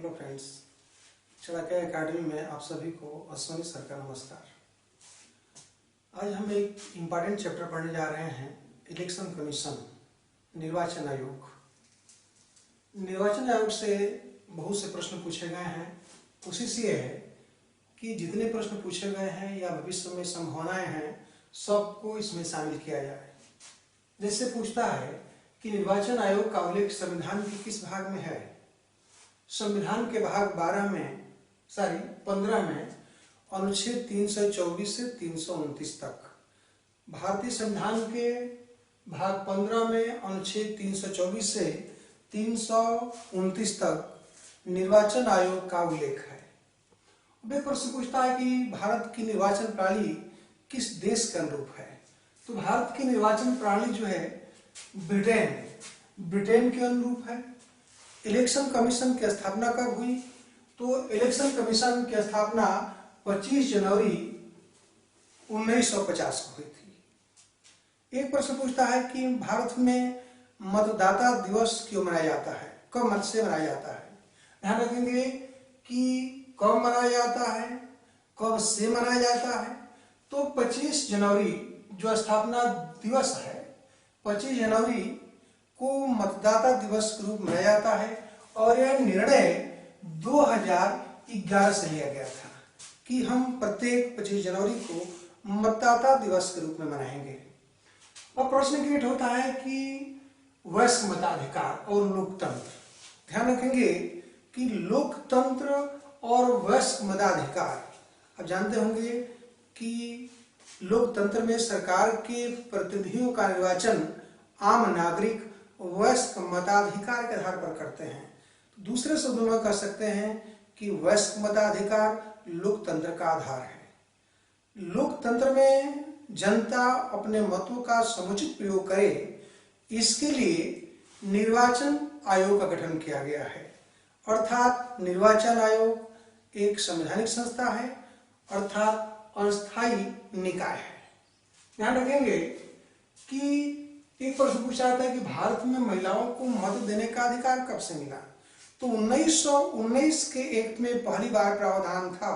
Hello friends, Chanakya academy में आप सभी को अश्विनी सर का नमस्कार। आज हम एक इम्पॉर्टेंट चैप्टर पढ़ने जा रहे हैं, इलेक्शन कमीशन, निर्वाचन आयोग। निर्वाचन आयोग से बहुत से प्रश्न पूछे गए हैं। कोशिश ये है कि जितने प्रश्न पूछे गए हैं या भविष्य में संभावनाएं हैं, सबको इसमें शामिल किया जाए। जैसे पूछता है कि निर्वाचन आयोग का उल्लेख संविधान के किस भाग में है। संविधान के भाग 15 में अनुच्छेद 324 से 329 तक। भारतीय संविधान के भाग 15 में अनुच्छेद 324 से 329 तक निर्वाचन आयोग का उल्लेख है। अब एक प्रश्न पूछता है कि भारत की निर्वाचन प्रणाली किस देश के अनुरूप है। तो भारत की निर्वाचन प्रणाली जो है ब्रिटेन के अनुरूप है। इलेक्शन कमीशन की स्थापना कब हुई? तो इलेक्शन कमीशन की स्थापना 25 जनवरी 1950 को हुई थी। एक प्रश्न पूछता है कि भारत में मतदाता दिवस क्यों मनाया जाता है, कब मत से मनाया जाता है। ध्यान रखेंगे कि कब मनाया जाता है, कब से मनाया जाता है। तो 25 जनवरी जो स्थापना दिवस है, 25 जनवरी को मतदाता दिवस के रूप में मनाया जाता है। और यह निर्णय 2011 से लिया गया था कि हम प्रत्येक 25 जनवरी को मतदाता दिवस के रूप में मनाएंगे। अब प्रश्न क्रिएट होता है कि वयस्क मताधिकार और लोकतंत्र। ध्यान रखेंगे कि लोकतंत्र और वयस्क मताधिकार, आप जानते होंगे कि लोकतंत्र में सरकार के प्रतिनिधियों का निर्वाचन आम नागरिक वयस्क मताधिकार के आधार पर करते हैं। दूसरे शब्दों में कह सकते हैं कि वयस्क मताधिकार लोकतंत्र का आधार है। लोकतंत्र में जनता अपने मतों का समुचित प्रयोग करे, इसके लिए निर्वाचन आयोग का गठन किया गया है। अर्थात निर्वाचन आयोग एक संवैधानिक संस्था है, अर्थात अस्थायी निकाय है। ध्यान रखेंगे कि एक प्रश्न पूछा जाता है कि भारत में महिलाओं को मत देने का अधिकार कब से मिला। तो 1919 के एक्ट में पहली बार प्रावधान था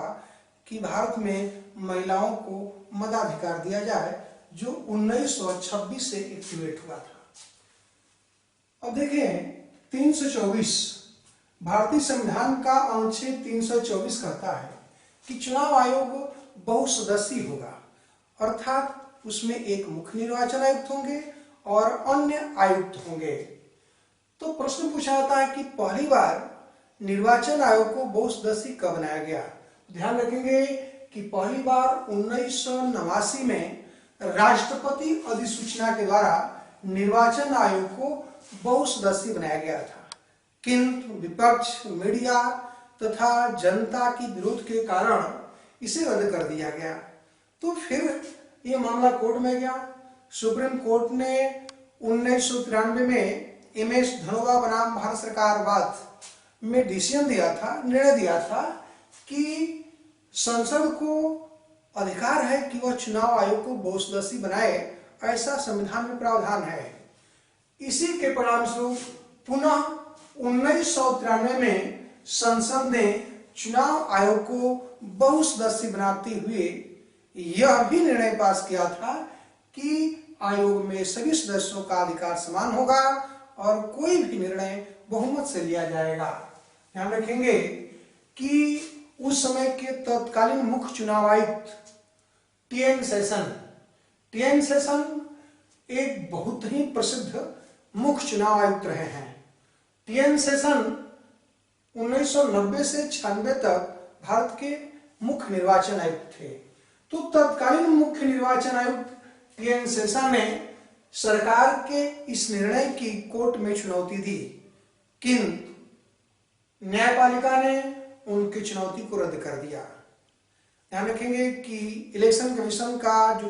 कि भारत में महिलाओं को मताधिकार दिया जाए, जो 1926 से एक्टिवेट हुआ था। अब देखें 324, भारतीय संविधान का अनुच्छेद 324 कहता है कि चुनाव आयोग बहुसदस्यीय होगा, अर्थात उसमें एक मुख्य निर्वाचन आयुक्त होंगे और अन्य आयुक्त होंगे। तो प्रश्न पूछा जाता है कि पहली बार निर्वाचन आयोग को बहुसदस्यीय कब बनाया गया। ध्यान रखेंगे कि पहली बार 1989 में राष्ट्रपति अधिसूचना के द्वारा निर्वाचन आयोग को बहुसदस्यीय बनाया गया था, किंतु विपक्ष, मीडिया तथा जनता की विरोध के कारण इसे रद्द कर दिया गया। तो फिर ये मामला कोर्ट में गया। सुप्रीम कोर्ट ने 1993 में MS धनोआ बनाम भारत सरकार वाद में डिसीजन दिया था, निर्णय दिया था कि संसद को अधिकार है कि वह चुनाव आयोग को बहुसदस्यीय बनाए, ऐसा संविधान में प्रावधान है। इसी के परिणामस्वरूप पुनः 1993 में संसद ने चुनाव आयोग को बहुसदस्यीय बनाते हुए यह भी निर्णय पास किया था कि आयोग में सभी सदस्यों का अधिकार समान होगा और कोई भी निर्णय बहुमत से लिया जाएगा। ध्यान रखेंगे कि उस समय के तत्कालीन मुख्य चुनाव आयुक्त TN सेशन एक बहुत ही प्रसिद्ध मुख्य चुनाव आयुक्त रहे हैं। TN सेशन 1990 से 96 तक भारत के मुख्य निर्वाचन आयुक्त थे। तो तत्कालीन मुख्य निर्वाचन आयुक्त TN सेशन ने सरकार के इस निर्णय की कोर्ट में चुनौती दी, किंतु न्यायपालिका ने उनकी चुनौती को रद्द कर दिया। ध्यान रखेंगे कि इलेक्शन कमीशन का जो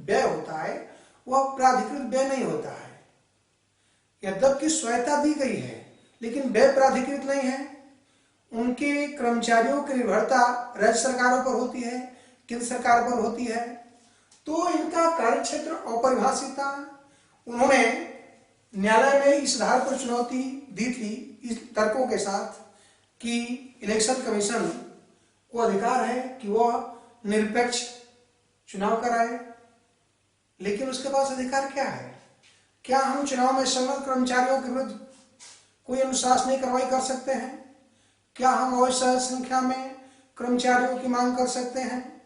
व्यय होता है वह प्राधिकृत व्यय नहीं होता है। यद्यपि स्वायत्तता दी गई है, लेकिन व्यय प्राधिकृत नहीं है। उनके कर्मचारियों की निर्भरता राज्य सरकारों पर होती है, केंद्र सरकार पर होती है। तो इनका कार्यक्षेत्र अपरिभाषित था। उन्होंने न्यायालय में इस आधार पर चुनौती दी थी, इस तर्कों के साथ कि इलेक्शन कमीशन को अधिकार है कि वह निरपेक्ष चुनाव कराए, लेकिन उसके पास अधिकार क्या है? क्या हम चुनाव में संलग्न कर्मचारियों के विरुद्ध कोई अनुशासनिक कार्रवाई कर सकते हैं? क्या हम आवश्यक संख्या में कर्मचारियों की मांग कर सकते हैं?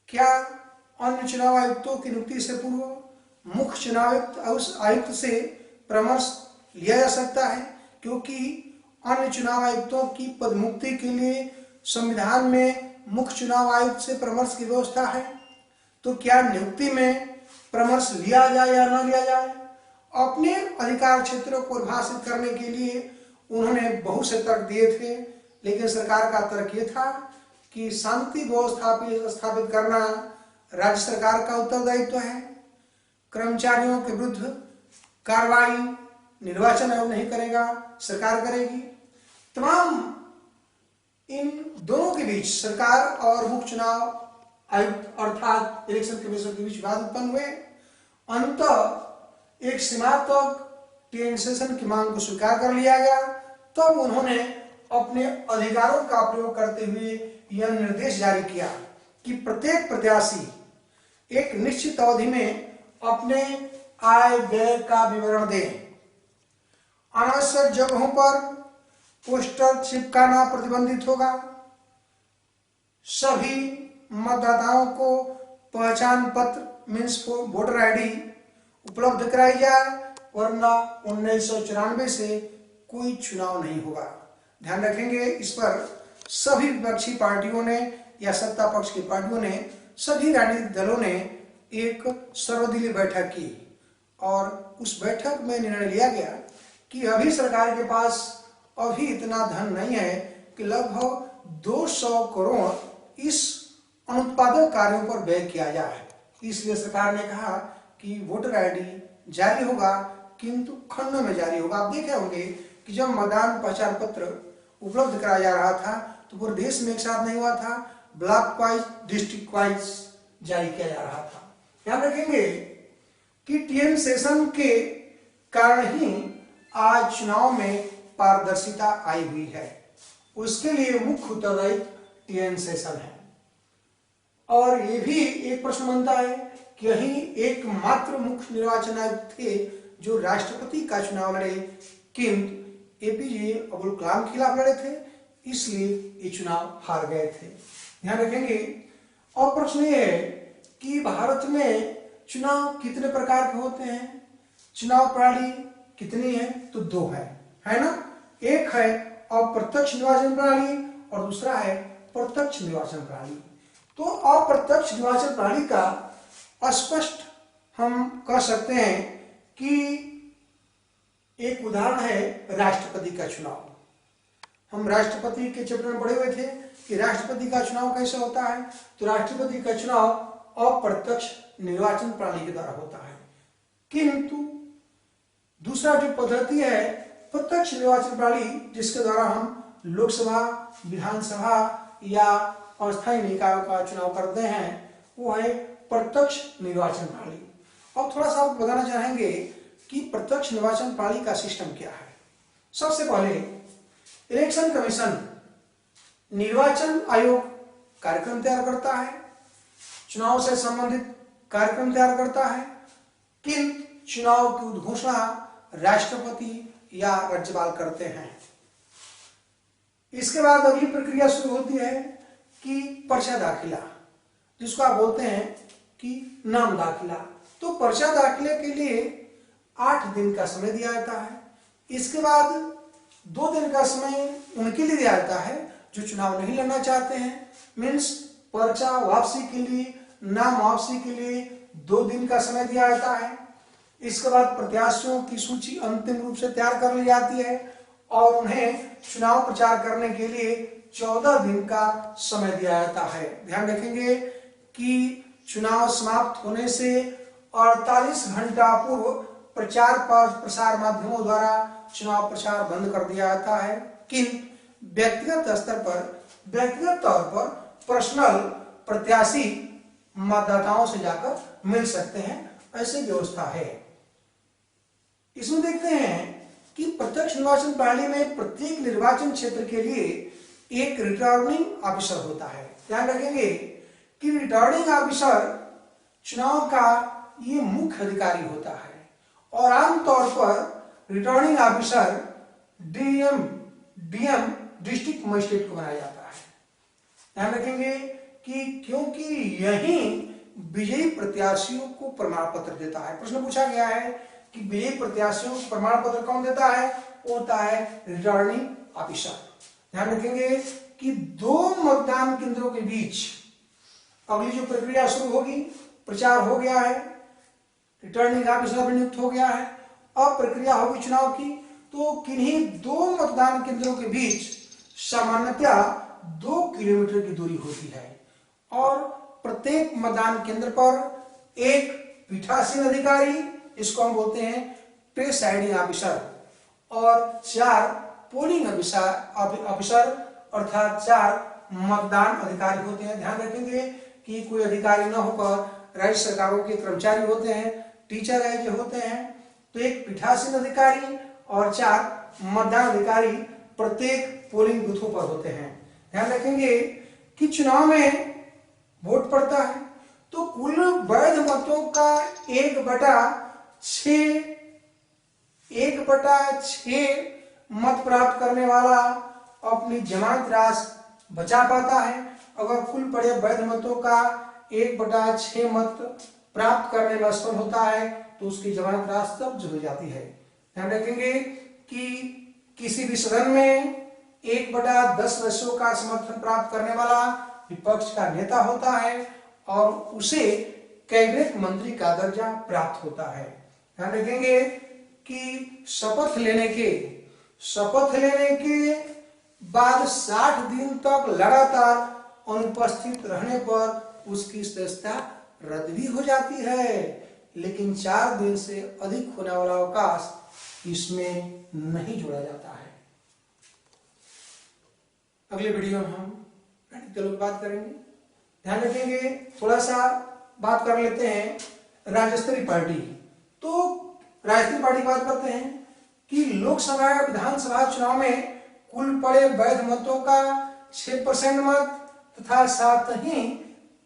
क्या अन्य चुनाव आयुक्तों की नियुक्ति से पूर्व मुख्य चुनाव आयुक्त से परामर्श लिया जा सकता है? क्योंकि अन्य चुनाव आयुक्तों की पदमुक्ति के लिए संविधान में मुख्य चुनाव आयुक्त से परामर्श की व्यवस्था है। तो क्या नियुक्ति में परामर्श लिया जाए या न लिया जाए? अपने अधिकार क्षेत्रों को परिभाषित करने के लिए उन्होंने बहुत से तर्क दिए थे, लेकिन सरकार का तर्क ये था कि शांति व्यवस्था स्थापित करना राज्य सरकार का उत्तरदायित्व है। कर्मचारियों के विरुद्ध कार्रवाई निर्वाचन आयोग नहीं करेगा, सरकार करेगी। तमाम इन दोनों के बीच सरकार और मुख्य चुनाव आयुक्त अर्थात इलेक्शन कमीशन के बीच विवाद उत्पन्न हुए। अंततः एक सीमा तक टीएन शेषन की मांग को स्वीकार कर लिया गया। तब उन्होंने अपने अधिकारों का प्रयोग करते हुए यह निर्देश जारी किया कि प्रत्येक प्रत्याशी एक निश्चित अवधि में अपने आय व्यय का विवरण दें। अनावश्यक जगहों पर पोस्टर चिपकाना प्रतिबंधित होगा। सभी मतदाताओं को पहचान पत्र मीन्स वोटर आईडी उपलब्ध कराई जाए, वरना 1994 से कोई चुनाव नहीं होगा। ध्यान रखेंगे, इस पर सभी विपक्षी पार्टियों ने या सत्ता पक्ष की पार्टियों ने, सभी राजनीतिक दलों ने एक सर्वदलीय बैठक की और उस बैठक में निर्णय लिया गया कि अभी सरकार के पास अभी इतना धन नहीं है कि लगभग 200 करोड़ इस अनुत्पादक कार्यों पर व्यय किया जाए। इसलिए सरकार ने कहा कि वोटर आईडी जारी होगा, किंतु खंडों में जारी होगा। आप देखे होंगे कि जब मतदान पहचान पत्र उपलब्ध कराया जा रहा था तो पूरे देश में एक साथ नहीं हुआ था, ब्लॉक वाइज डिस्ट्रिक्ट वाइज जारी किया जा रहा था। ध्यान रखेंगे कि टीएन शेषन के कारण ही आज चुनाव में पारदर्शिता आई हुई है। उसके लिए मुख्य उत्तरदायित्व टीएन शेषन है। और ये भी एक प्रश्न बनता है कि यही एकमात्र मुख्य निर्वाचन आयुक्त थे जो राष्ट्रपति का चुनाव लड़े, किंतु एपीजे अब्दुल कलाम के खिलाफ लड़े थे, इसलिए ये चुनाव हार गए थे। ध्यान रखेंगे। और प्रश्न ये है कि भारत में चुनाव कितने प्रकार के होते हैं? चुनाव प्रणाली कितनी है? तो 2 है ना। एक है अप्रत्यक्ष निर्वाचन प्रणाली और दूसरा है प्रत्यक्ष निर्वाचन प्रणाली। तो अप्रत्यक्ष निर्वाचन प्रणाली का स्पष्ट हम कह सकते हैं कि एक उदाहरण है राष्ट्रपति का चुनाव। हम राष्ट्रपति के चैप्टर में पढ़े हुए थे कि राष्ट्रपति का चुनाव कैसे होता है। तो राष्ट्रपति का चुनाव अप्रत्यक्ष निर्वाचन प्रणाली के द्वारा होता है, किंतु दूसरा जो पद्धति है प्रत्यक्ष निर्वाचन प्रणाली, जिसके द्वारा हम लोकसभा, विधानसभा या अस्थायी निकायों का चुनाव करते हैं, वो है प्रत्यक्ष निर्वाचन प्रणाली। अब थोड़ा सा आपको बताना चाहेंगे कि प्रत्यक्ष निर्वाचन प्रणाली का सिस्टम क्या है। सबसे पहले इलेक्शन कमीशन निर्वाचन आयोग कार्यक्रम तैयार करता है, चुनाव से संबंधित कार्यक्रम तैयार करता है, किंतु चुनाव की उद्घोषणा राष्ट्रपति या राज्यपाल करते हैं। इसके बाद अगली प्रक्रिया शुरू होती है कि पर्चा दाखिला, जिसको आप बोलते हैं कि नाम दाखिला। तो पर्चा दाखिले के लिए 8 दिन का समय दिया जाता है। इसके बाद 2 दिन का समय उनके लिए दिया जाता है जो चुनाव नहीं लड़ना चाहते हैं, मीन्स पर्चा वापसी के लिए, नाम वापसी के लिए 2 दिन का समय दिया जाता है। इसके बाद प्रत्याशियों की सूची अंतिम रूप से तैयार कर ली जाती है और उन्हें चुनाव प्रचार करने के लिए 14 दिन का समय दिया जाता है। ध्यान रखेंगे कि चुनाव समाप्त होने से 48 घंटा पूर्व प्रचार प्रसार माध्यमों द्वारा चुनाव प्रचार बंद कर दिया जाता है, किंतु व्यक्तिगत तौर पर पर्सनल प्रत्याशी मतदाताओं से जाकर मिल सकते हैं, ऐसी व्यवस्था है। इसमें देखते हैं कि प्रत्यक्ष निर्वाचन प्रणाली में प्रत्येक निर्वाचन क्षेत्र के लिए एक रिटर्निंग ऑफिसर होता है। ध्यान रखेंगे कि रिटर्निंग ऑफिसर चुनाव का ये मुख्य अधिकारी होता है और आमतौर पर returning officer DM district magistrate को बनाया जाता है। ध्यान रखेंगे कि क्योंकि यही विजयी प्रत्याशियों को प्रमाण पत्र देता है। प्रश्न पूछा गया है कि विजयी प्रत्याशियों को प्रमाण पत्र कौन देता है? वो होता है रिटर्निंग ऑफिसर। ध्यान रखेंगे कि 2 मतदान केंद्रों के बीच अगली जो प्रक्रिया शुरू होगी, प्रचार हो गया है, रिटर्निंग ऑफिसर नियुक्त हो गया है, अब प्रक्रिया होगी चुनाव की। तो किन्हीं 2 मतदान केंद्रों के बीच सामान्यतः 2 किलोमीटर की दूरी होती है और प्रत्येक मतदान केंद्र पर एक पीठासीन अधिकारी, इसको हम बोलते हैं प्रिसाइडिंग ऑफिसर, और 4 पोलिंग ऑफिसर अर्थात 4 मतदान अधिकारी होते हैं। ध्यान रखेंगे कि कोई अधिकारी न होकर राज्य सरकारों के कर्मचारी होते हैं, टीचर एज होते हैं, तो एक पीठासीन अधिकारी और 4 मतदान अधिकारी प्रत्येक पोलिंग बूथों पर होते हैं। ध्यान रखेंगे कि चुनाव में वोट पड़ता है तो कुल वैध मतों का 1/6 मत प्राप्त करने वाला अपनी जमानत राशि बचा पाता है। अगर कुल पड़े वैध मतों का 1/6 मत प्राप्त करने में असफल होता है तो उसकी जमानत राशि जब्त हो जाती है। ध्यान रखेंगे कि किसी भी सदन में 1/10 सदस्यों का समर्थन प्राप्त करने वाला विपक्ष का नेता होता है और उसे कैबिनेट मंत्री का दर्जा प्राप्त होता है। ध्यान रखेंगे कि शपथ लेने के बाद 60 दिन तक लगातार अनुपस्थित रहने पर उसकी सदस्यता रद्द भी हो जाती है, लेकिन 4 दिन से अधिक होने वाला अवकाश इसमें नहीं जोड़ा जाता है। अगले वीडियो में हम प्रैक्टिकल की बात करेंगे। ध्यान रखेंगे, थोड़ा सा बात कर लेते हैं राज्य स्तरीय पार्टी। तो राज्य स्तरीय पार्टी की बात करते हैं कि लोकसभा या विधानसभा चुनाव में कुल पड़े वैध मतों का 6% मत तथा साथ ही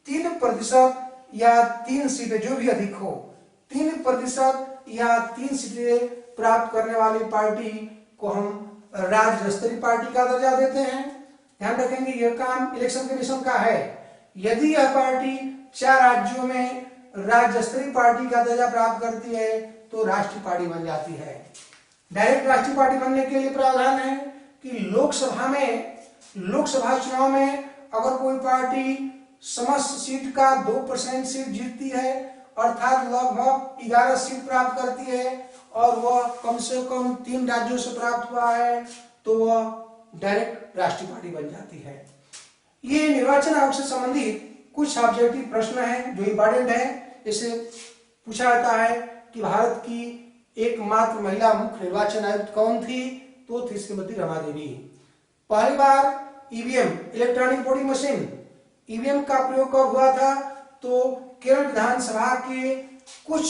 3% या 3 सीटें, जो भी अधिक हो, 3% या 3 सीटें प्राप्त करने वाली पार्टी को हम राज्य स्तरीय पार्टी का दर्जा देते हैं। ध्यान रखेंगे यह काम इलेक्शन कमीशन का है। यदि यह पार्टी 4 राज्यों में राज्य स्तरीय पार्टी का दर्जा प्राप्त करती है तो राष्ट्रीय पार्टी बन जाती है। डायरेक्ट राष्ट्रीय पार्टी बनने के लिए प्रावधान है कि लोकसभा चुनाव में अगर कोई पार्टी समस्त सीट का 2% सीट जीतती है अर्थात लगभग 11 सीट प्राप्त करती है और वह कम से कम 3 राज्यों से प्राप्त हुआ है तो वह डायरेक्ट राष्ट्रीय पार्टी बन जाती है। ये निर्वाचन आयोग से संबंधित कुछ ऑब्जेक्टिव प्रश्न हैं जो इंपॉर्टेंट है। इसे पूछा जाता है कि भारत की एकमात्र महिला मुख्य निर्वाचन आयुक्त कौन थी? तो थी श्रीमती रमा देवी। पहली बार EVM electronic voting machine EVM का प्रयोग कब हुआ था? तो केरल विधानसभा के कुछ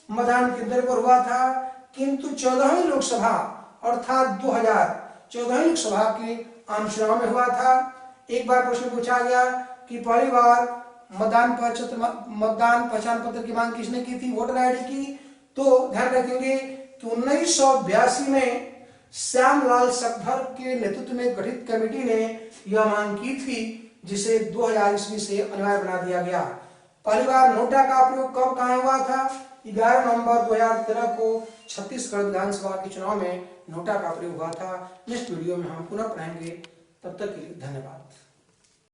मतदान केंद्र पर हुआ था, किंतु 14वीं लोकसभा अर्थात 2014 लोकसभा के आम चुनाव में हुआ था। एक बार प्रश्न पूछा गया कि पहली बार मतदान पहचान पत्र की मांग किसने की थी? वोटर आईडी की। तो ध्यान रखेंगे कि 1982 में श्यामलाल सकधर के नेतृत्व में गठित कमेटी ने यह मांग की थी, जिसे 2000 ईस्वी से अनिवार्य बना दिया गया। पहली बार नोटा का प्रयोग कब कहाँ हुआ था? 11 नवंबर 2013 को छत्तीसगढ़ विधानसभा के चुनाव में नोटा का प्रयोग हुआ था। नेक्स्ट वीडियो में हम पुनः पढ़ेंगे। तब तक के लिए धन्यवाद।